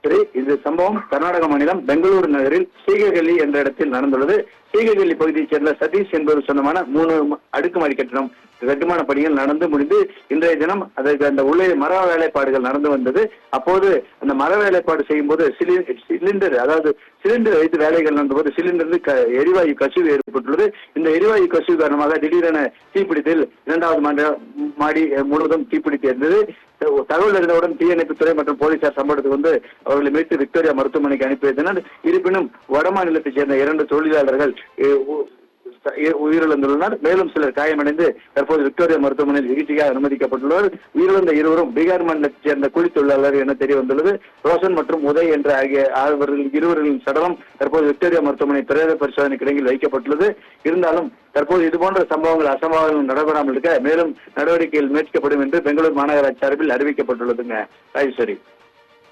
சரி, இந்த சம்பவம் கர்நாடக மாநிலம் பெங்களூரு நகரில் சீககல்லி என்ற இடத்தில் நடந்துள்ளது. சீககல்லி பகுதியைச் சேர்ந்த சதீஷ் என்பவர் சொந்தமான 3 அடுக்குமாடி கட்டிடம் கட்டுமான பணிகள் நடந்து முடிந்து இன்றைய தினம் அதற்கு அந்த உள்ளே மர வேலைப்பாடுகள் நடந்து வந்தது. அப்போது அந்த மர வேலைப்பாடு செய்யும் போது சிலிண்டர் வைத்து வேலைகள் நடந்தபோது சிலிண்டரில் எரிவாயு கசிவு ஏற்பட்டுள்ளது. இந்த எரிவாயு கசிவு காரணமாக திடீரென தீப்பிடித்தல் 2வது மாடி முழுவதும் தீப்பிடித்து இருந்தது. தகவல் அறிந்தவுடன் தீயணைப்புத்துறை மற்றும் போலீசார் சம்பவத்துக்கு வந்து அவர்களை மீட்டு விக்டோரியா மருத்துவமனைக்கு அனுப்பி வைத்தனர். இருப்பினும் வடமாநிலத்தைச் சேர்ந்த 2 தொழிலாளர்கள் உயிரிழந்துள்ளனர். மேலும் சிலர் காயமடைந்து தற்போது விக்டோரியா மருத்துவமனையில் சிகிச்சைக்காக அனுமதிக்கப்பட்டுள்ளனர். உயிரிழந்த இருவரும் பீகார் மாநிலத்தைச் சேர்ந்த கூலி தொழிலாளர் என தெரிய வந்துள்ளது. ரோஷன் மற்றும் உதய் என்ற ஆகிய இருவர்களின் சடலம் தற்போது விக்டோரியா மருத்துவமனை பிரேத பரிசோதனை கிடங்கில் வைக்கப்பட்டுள்ளது. இருந்தாலும் தற்போது இதுபோன்ற அசம்பாவிதங்கள் நடைபெறாமல் இருக்க மேலும் நடவடிக்கைகள் மேற்கொள்ளப்படும் என்று பெங்களூரு மாநகராட்சி சார்பில் அறிவிக்கப்பட்டுள்ளதுங்க. ராஜேஸ்வரி.